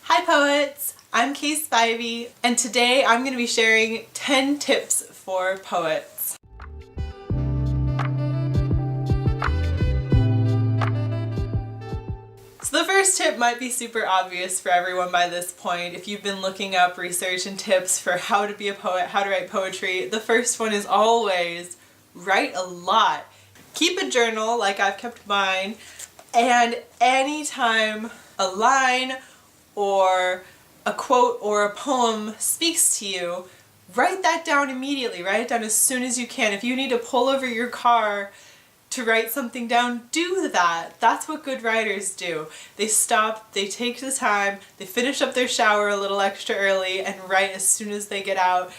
Hi poets! I'm Kaye Spivey, and today I'm going to be sharing 10 tips for poets. So the first tip might be super obvious for everyone by this point. If you've been looking up research and tips for how to be a poet, how to write poetry, the first one is always write a lot. Keep a journal like I've kept mine, and anytime a line or a quote or a poem speaks to you, write that down immediately. Write it down as soon as you can. If you need to pull over your car to write something down, do that. That's what good writers do. They stop, they take the time, they finish up their shower a little extra early and write as soon as they get out.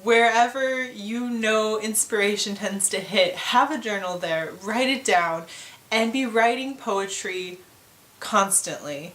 Wherever you know inspiration tends to hit, have a journal there, write it down, and be writing poetry constantly.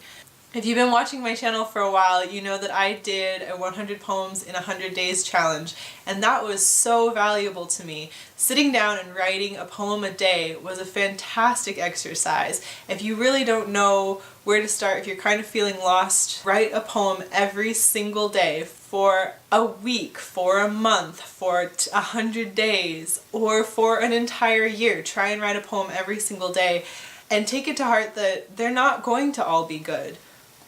If you've been watching my channel for a while, you know that I did a 100 poems in 100 days challenge, and that was so valuable to me. Sitting down and writing a poem a day was a fantastic exercise. If you really don't know where to start, if you're kind of feeling lost, write a poem every single day for a week, for a month, for 100 days, or for an entire year. Try and write a poem every single day, and take it to heart that they're not going to all be good.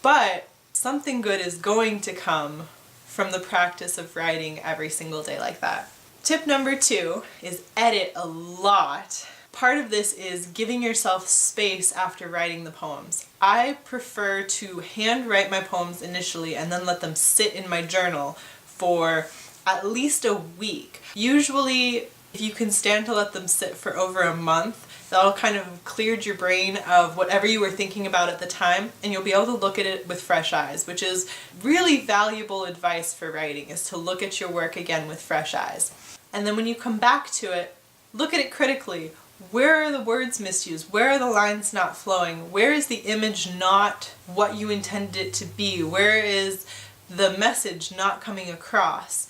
But something good is going to come from the practice of writing every single day like that. Tip number 2 is edit a lot. Part of this is giving yourself space after writing the poems. I prefer to handwrite my poems initially and then let them sit in my journal for at least a week. Usually, if you can stand to let them sit for over a month, that'll kind of cleared your brain of whatever you were thinking about at the time, and you'll be able to look at it with fresh eyes, which is really valuable advice for writing, is to look at your work again with fresh eyes. And then when you come back to it, look at it critically. Where are the words misused? Where are the lines not flowing? Where is the image not what you intended it to be? Where is the message not coming across?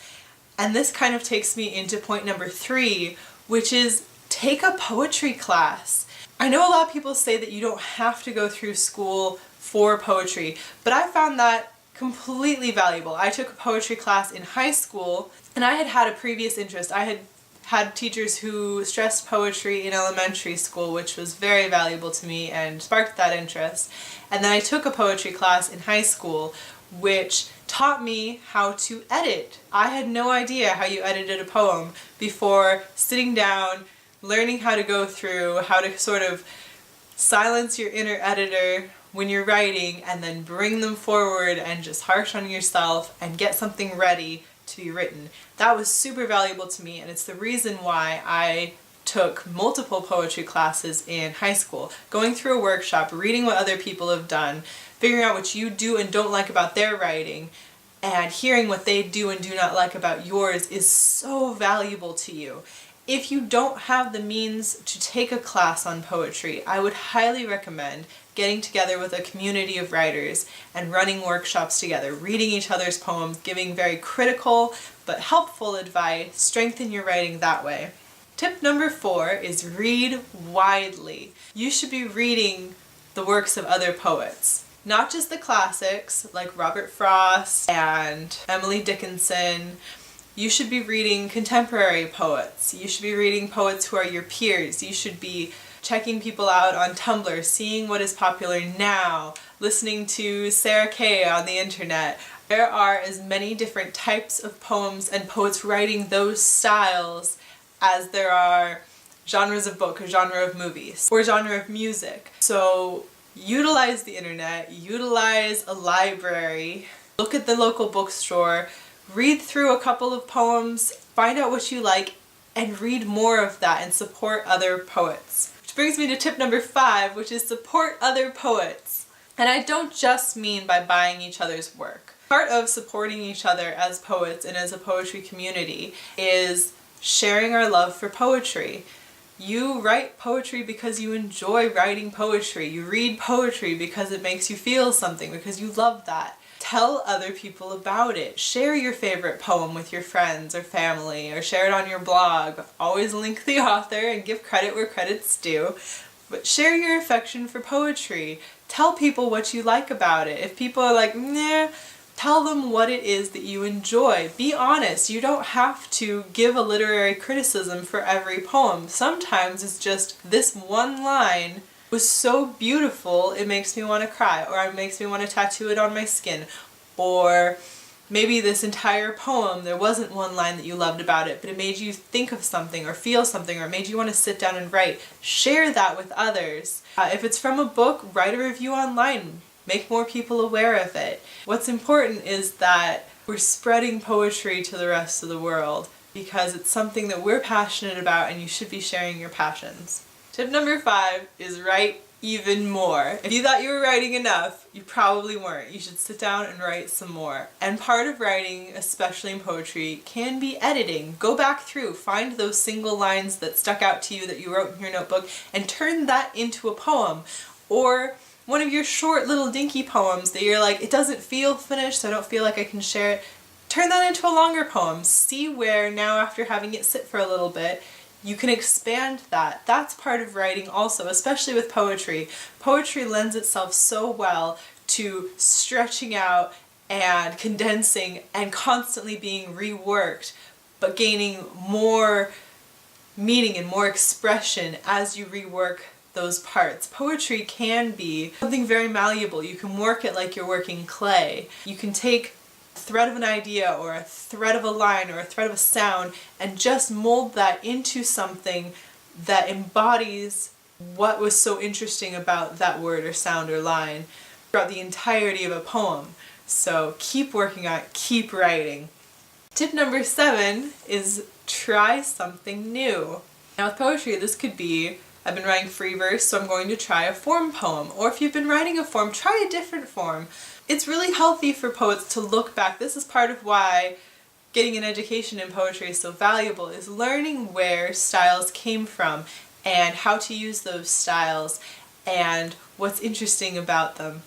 And this kind of takes me into point number 3, which is take a poetry class. I know a lot of people say that you don't have to go through school for poetry, but I found that completely valuable. I took a poetry class in high school, and I had had a previous interest. I had teachers who stressed poetry in elementary school, which was very valuable to me and sparked that interest. And then I took a poetry class in high school, which taught me how to edit. I had no idea how you edited a poem before sitting down, learning how to go through, how to sort of silence your inner editor when you're writing and then bring them forward and just harsh on yourself and get something ready to be written. That was super valuable to me, and it's the reason why I took multiple poetry classes in high school. Going through a workshop, reading what other people have done, figuring out what you do and don't like about their writing, and hearing what they do and do not like about yours is so valuable to you. If you don't have the means to take a class on poetry, I would highly recommend getting together with a community of writers and running workshops together, reading each other's poems, giving very critical but helpful advice. Strengthen your writing that way. Tip number 4 is read widely. You should be reading the works of other poets. Not just the classics like Robert Frost and Emily Dickinson. You should be reading contemporary poets. You should be reading poets who are your peers. You should be checking people out on Tumblr, seeing what is popular now, listening to Sarah Kaye on the internet. There are as many different types of poems and poets writing those styles as there are genres of book or genre of movies or genre of music. So utilize the internet, utilize a library, look at the local bookstore, read through a couple of poems, find out what you like, and read more of that and support other poets. Which brings me to tip number 5, which is support other poets. And I don't just mean by buying each other's work. Part of supporting each other as poets and as a poetry community is sharing our love for poetry. You write poetry because you enjoy writing poetry. You read poetry because it makes you feel something, because you love that. Tell other people about it. Share your favorite poem with your friends or family, or share it on your blog. Always link the author and give credit where credit's due. But share your affection for poetry. Tell people what you like about it. If people are like, nah, tell them what it is that you enjoy. Be honest. You don't have to give a literary criticism for every poem. Sometimes it's just this one line was so beautiful it makes me want to cry, or it makes me want to tattoo it on my skin, or maybe this entire poem, there wasn't one line that you loved about it, but it made you think of something or feel something, or it made you want to sit down and write. Share that with others. If it's from a book, write a review online. Make more people aware of it. What's important is that we're spreading poetry to the rest of the world because it's something that we're passionate about, and you should be sharing your passions. Tip number 5 is write even more. If you thought you were writing enough, you probably weren't. You should sit down and write some more. And part of writing, especially in poetry, can be editing. Go back through, find those single lines that stuck out to you that you wrote in your notebook, and turn that into a poem. Or one of your short little dinky poems that you're like, it doesn't feel finished, so I don't feel like I can share it. Turn that into a longer poem. See where now, after having it sit for a little bit, you can expand that. That's part of writing also, especially with poetry. Poetry lends itself so well to stretching out and condensing and constantly being reworked, but gaining more meaning and more expression as you rework those parts. Poetry can be something very malleable. You can work it like you're working clay. You can take thread of an idea or a thread of a line or a thread of a sound and just mold that into something that embodies what was so interesting about that word or sound or line throughout the entirety of a poem. So keep working on it, keep writing. Tip number 7 is try something new. Now with poetry, this could be, I've been writing free verse, so I'm going to try a form poem. Or if you've been writing a form, try a different form. It's really healthy for poets to look back. This is part of why getting an education in poetry is so valuable, is learning where styles came from and how to use those styles and what's interesting about them.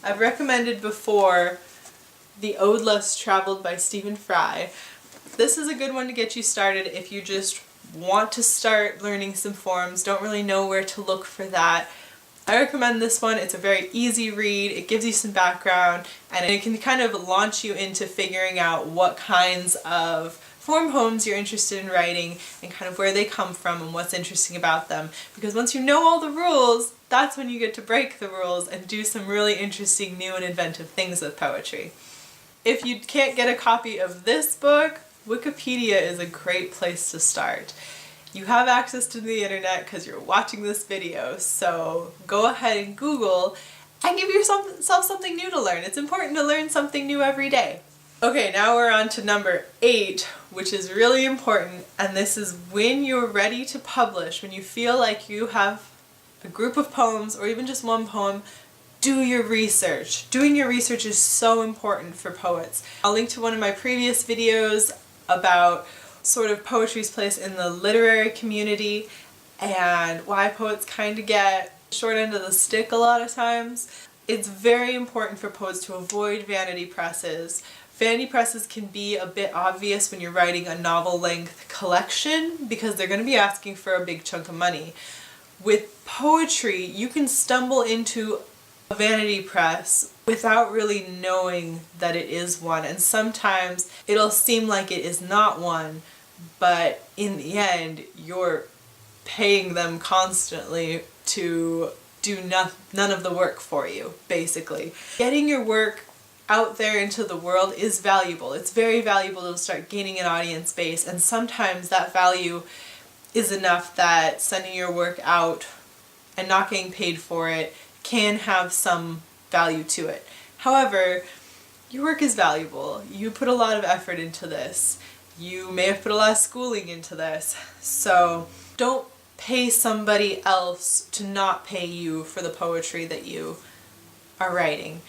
I've recommended before The Ode Less Traveled by Stephen Fry. This is a good one to get you started if you just want to start learning some forms, don't really know where to look for that. I recommend this one. It's a very easy read, it gives you some background, and it can kind of launch you into figuring out what kinds of form poems you're interested in writing and kind of where they come from and what's interesting about them. Because once you know all the rules, that's when you get to break the rules and do some really interesting new and inventive things with poetry. If you can't get a copy of this book, Wikipedia is a great place to start. You have access to the internet because you're watching this video, so go ahead and Google and give yourself something new to learn. It's important to learn something new every day. Okay, now we're on to number 8, which is really important, and this is when you're ready to publish, when you feel like you have a group of poems or even just one poem, do your research. Doing your research is so important for poets. I'll link to one of my previous videos about sort of poetry's place in the literary community and why poets kind of get short end of the stick a lot of times. It's very important for poets to avoid vanity presses. Vanity presses can be a bit obvious when you're writing a novel-length collection because they're going to be asking for a big chunk of money. With poetry, you can stumble into a vanity press without really knowing that it is one, and sometimes it'll seem like it is not one, but in the end you're paying them constantly to do none of the work for you, basically. Getting your work out there into the world is valuable. It's very valuable to start gaining an audience base, and sometimes that value is enough that sending your work out and not getting paid for it can have some value to it. However, your work is valuable. You put a lot of effort into this. You may have put a lot of schooling into this. So don't pay somebody else to not pay you for the poetry that you are writing.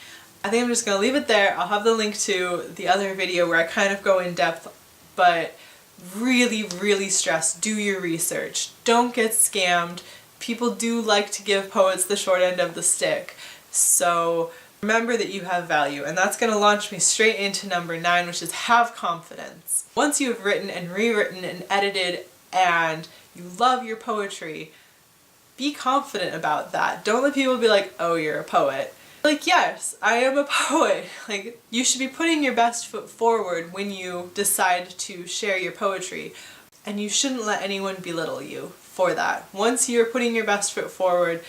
I think I'm just going to leave it there. I'll have the link to the other video where I kind of go in depth, but really, really stress, do your research. Don't get scammed. People do like to give poets the short end of the stick. So remember that you have value, and that's going to launch me straight into number 9, which is have confidence. Once you have written and rewritten and edited and you love your poetry, Be confident about that. Don't let people be like, oh, you're a poet. Like, yes, I am a poet. Like, you should be putting your best foot forward when you decide to share your poetry. And you shouldn't let anyone belittle you for that. Once you're putting your best foot forward,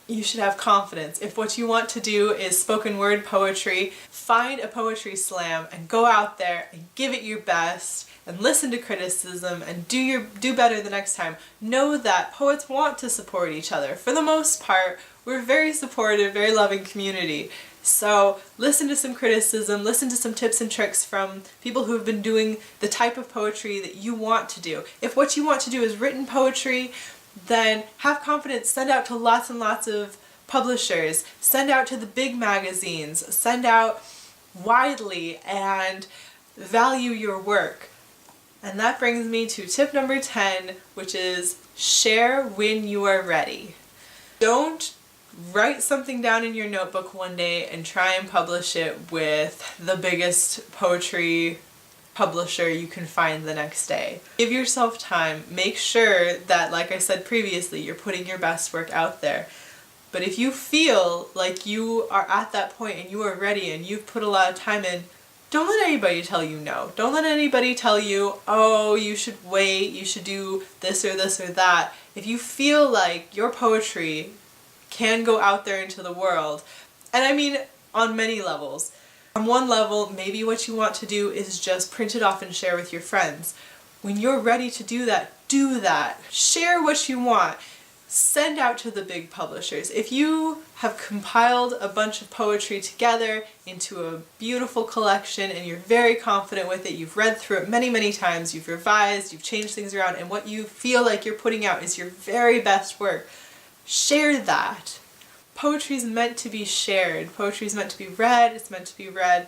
you should have confidence. If what you want to do is spoken word poetry, find a poetry slam and go out there and give it your best and listen to criticism and do better the next time. Know that poets want to support each other. For the most part, we're a very supportive, very loving community. So listen to some criticism, listen to some tips and tricks from people who have been doing the type of poetry that you want to do. If what you want to do is written poetry, then have confidence, send out to lots and lots of publishers, send out to the big magazines, send out widely and value your work. And that brings me to tip number 10, which is share when you are ready. Don't write something down in your notebook one day and try and publish it with the biggest poetry publisher you can find the next day. Give yourself time. Make sure that, like I said previously, you're putting your best work out there. But if you feel like you are at that point and you are ready and you've put a lot of time in, don't let anybody tell you no. Don't let anybody tell you, oh, you should wait, you should do this or that. If you feel like your poetry can go out there into the world, and I mean on many levels. On one level, maybe what you want to do is just print it off and share with your friends. When you're ready to do that, do that. Share what you want. Send out to the big publishers. If you have compiled a bunch of poetry together into a beautiful collection and you're very confident with it, you've read through it many, many times, you've revised, you've changed things around, and what you feel like you're putting out is your very best work, share that. Poetry is meant to be shared. Poetry is meant to be read. It's meant to be read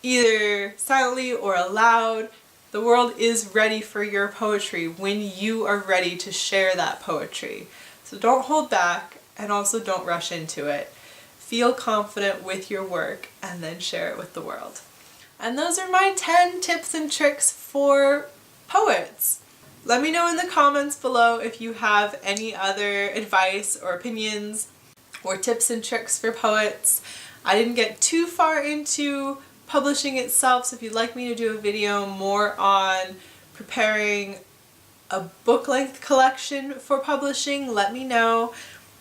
either silently or aloud. The world is ready for your poetry when you are ready to share that poetry. So don't hold back and also don't rush into it. Feel confident with your work and then share it with the world. And those are my 10 tips and tricks for poets. Let me know in the comments below if you have any other advice or opinions or tips and tricks for poets. I didn't get too far into publishing itself, so if you'd like me to do a video more on preparing a book-length collection for publishing, let me know.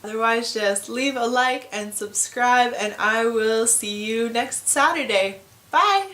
Otherwise, just leave a like and subscribe, and I will see you next Saturday. Bye!